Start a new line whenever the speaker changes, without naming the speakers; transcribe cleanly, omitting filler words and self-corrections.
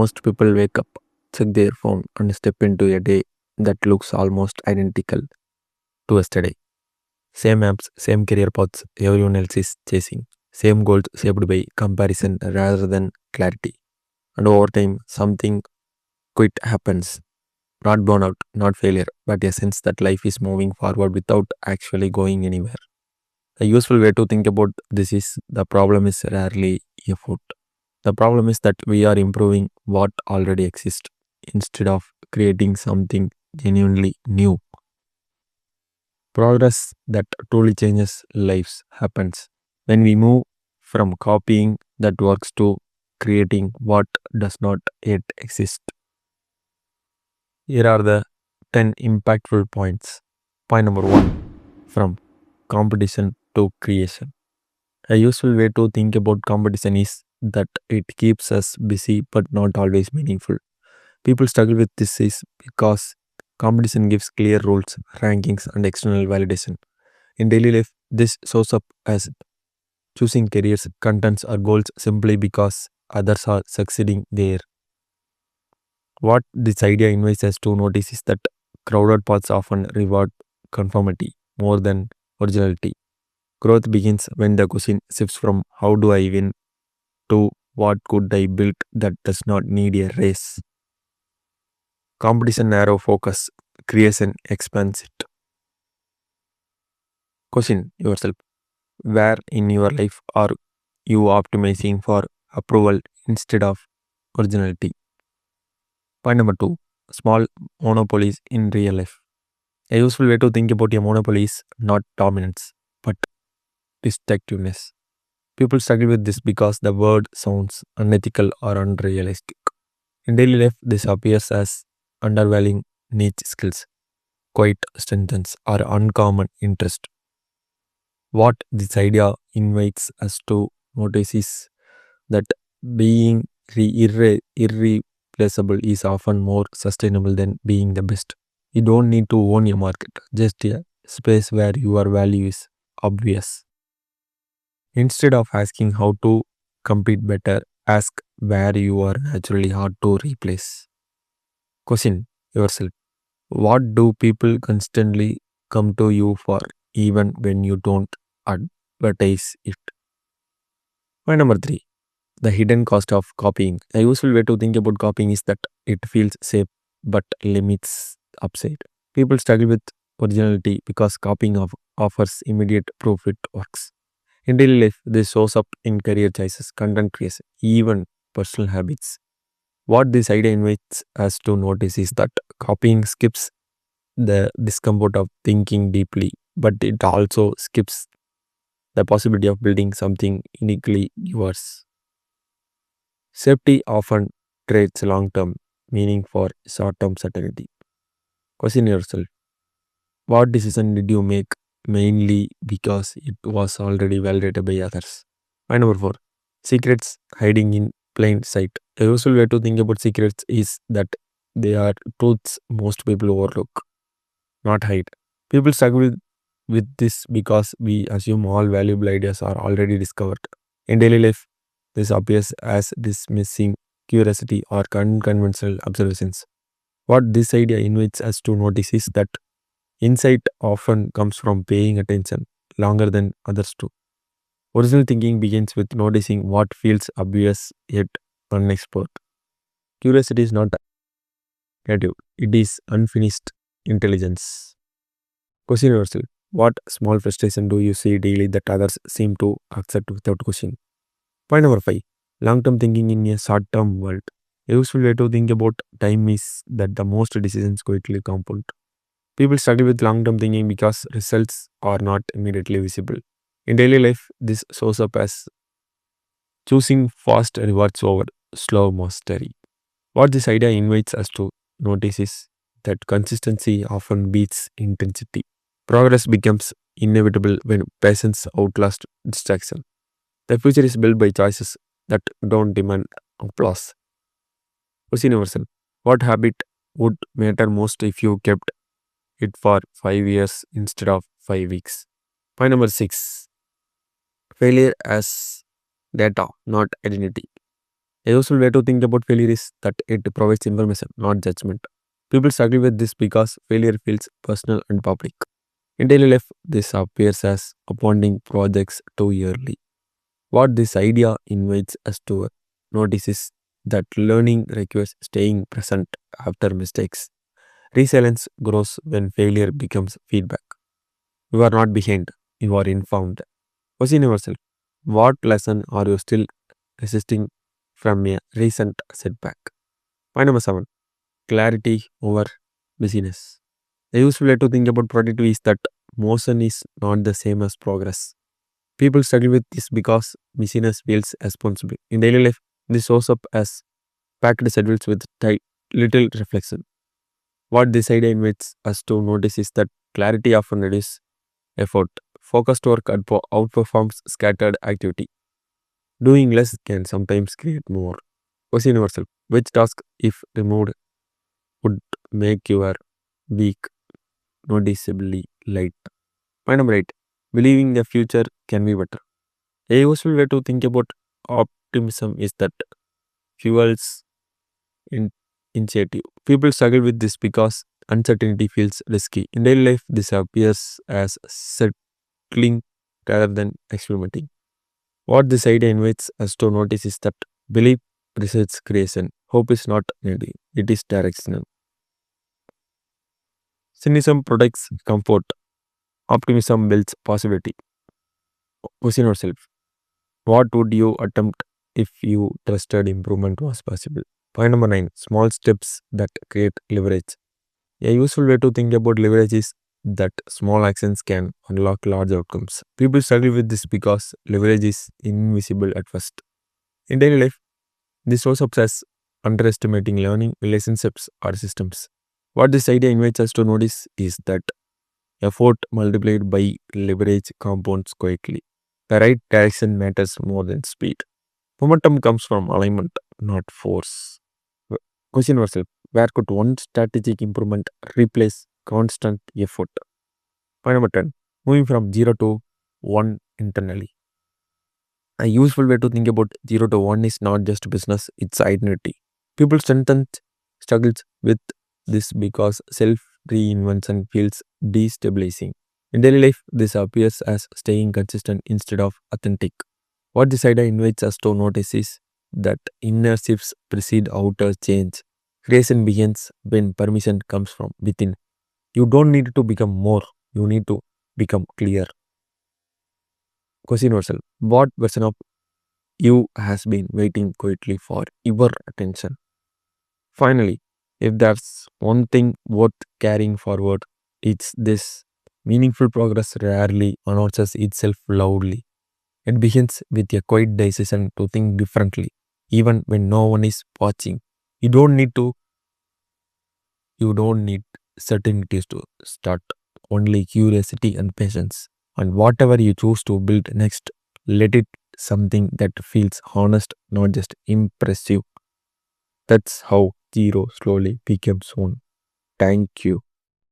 Most people wake up, check their phone, and step into a day that looks almost identical to yesterday. Same apps, same career paths everyone else is chasing. Same goals shaped by comparison rather than clarity. And over time, something quit happens. Not burnout, not failure, but a sense that life is moving forward without actually going anywhere. A useful way to think about this is the problem is rarely effort. The problem is that we are improving what already exists instead of creating something genuinely new. Progress that truly changes lives happens when we move from copying that works to creating what does not yet exist. Here are the 10 impactful points. Point number one, from competition to creation. A useful way to think about competition is that it keeps us busy but not always meaningful. People struggle with this is because competition gives clear rules, rankings, and external validation. In daily life, this shows up as choosing careers, contents, or goals simply because others are succeeding there. What this idea invites us to notice is that crowded paths often reward conformity more than originality. Growth begins when the question shifts from how do I win to what could I build that does not need a race. Competition narrow focus, creation expands it. Question yourself, where in your life are you optimizing for approval instead of originality? Point number two, small monopolies in real life. A useful way to think about a monopoly is not dominance, but distinctiveness. People struggle with this because the word sounds unethical or unrealistic. In daily life, this appears as undervaluing niche skills, quiet strengths, or uncommon interest. What this idea invites us to notice is that being irreplaceable is often more sustainable than being the best. You don't need to own a market, just a space where your value is obvious. Instead of asking how to compete better, ask where you are naturally hard to replace. Question yourself, what do people constantly come to you for even when you don't advertise it? Point number three, the hidden cost of copying. A useful way to think about copying is that it feels safe but limits upside. People struggle with originality because copying offers immediate proof it works. In daily life, this shows up in career choices, content creation, even personal habits. What this idea invites us to notice is that copying skips the discomfort of thinking deeply, but it also skips the possibility of building something uniquely yours. Safety often trades long term meaning for short term certainty. Question yourself, what decision did you make mainly because it was already validated by others? Point number four, secrets hiding in plain sight. A useful way to think about secrets is that they are truths most people overlook, not hide. People struggle with this because we assume all valuable ideas are already discovered. In daily life, this appears as dismissing curiosity or unconventional observations. What this idea invites us to notice is that insight often comes from paying attention longer than others do. Original thinking begins with noticing what feels obvious yet unexplored. Curiosity is not creative, it is unfinished intelligence. Question yourself, what small frustration do you see daily that others seem to accept without question? Point number five, long term thinking in a short term world. A useful way to think about time is that the most decisions quickly compound. People struggle with long term thinking because results are not immediately visible. In daily life, this shows up as choosing fast rewards over slow mastery. What this idea invites us to notice is that consistency often beats intensity. Progress becomes inevitable when patience outlasts distraction. The future is built by choices that don't demand applause. Question yourself, what habit would matter most if you kept it for 5 years instead of 5 weeks? Point number six, failure as data, not identity. A useful way to think about failure is that it provides information, not judgment. People struggle with this because failure feels personal and public. In daily life, this appears as abandoning projects too early. What this idea invites us to notice is that learning requires staying present after mistakes. Resilience grows when failure becomes feedback. You are not behind, you are informed. Question yourself, what lesson are you still resisting from a recent setback? Point number 7, clarity over busyness. A useful way to think about productivity is that motion is not the same as progress. People struggle with this because busyness feels responsible. In daily life, this shows up as packed schedules with little reflection. What this idea invites us to notice is that clarity often reduces effort. Focused work outperforms scattered activity. Doing less can sometimes create more. Question yourself, which task, if removed, would make your week noticeably light? Point number 8, believing the future can be better. A useful way to think about optimism is that fuels in initiative. People struggle with this because uncertainty feels risky. In daily life, this appears as settling rather than experimenting. What this idea invites us to notice is that belief precedes creation. Hope is not needy, it is directional. Cynicism protects comfort. Optimism builds possibility. Question yourself, what would you attempt if you trusted improvement was possible? Point number 9, small steps that create leverage. A useful way to think about leverage is that small actions can unlock large outcomes. People struggle with this because leverage is invisible at first. In daily life, this shows up as underestimating learning, relationships, or systems. What this idea invites us to notice is that effort multiplied by leverage compounds quickly. The right direction matters more than speed. Momentum comes from alignment, not force. Question yourself, where could one strategic improvement replace constant effort? Point number 10, moving from 0 to 1 internally. A useful way to think about 0 to 1 is not just business, it's identity. People strengthen struggles with this because self reinvention feels destabilizing. In daily life, this appears as staying consistent instead of authentic. What this idea invites us to notice is that inner shifts precede outer change. Creation begins when permission comes from within. You don't need to become more, you need to become clear. Question yourself, what version of you has been waiting quietly for your attention? Finally, if there's one thing worth carrying forward, it's this: meaningful progress rarely announces itself loudly. It begins with a quiet decision to think differently, even when no one is watching. You don't need to, you don't need certainties to start, only curiosity and patience. And whatever you choose to build next, let it something that feels honest, not just impressive. That's how zero slowly becomes one. Thank you.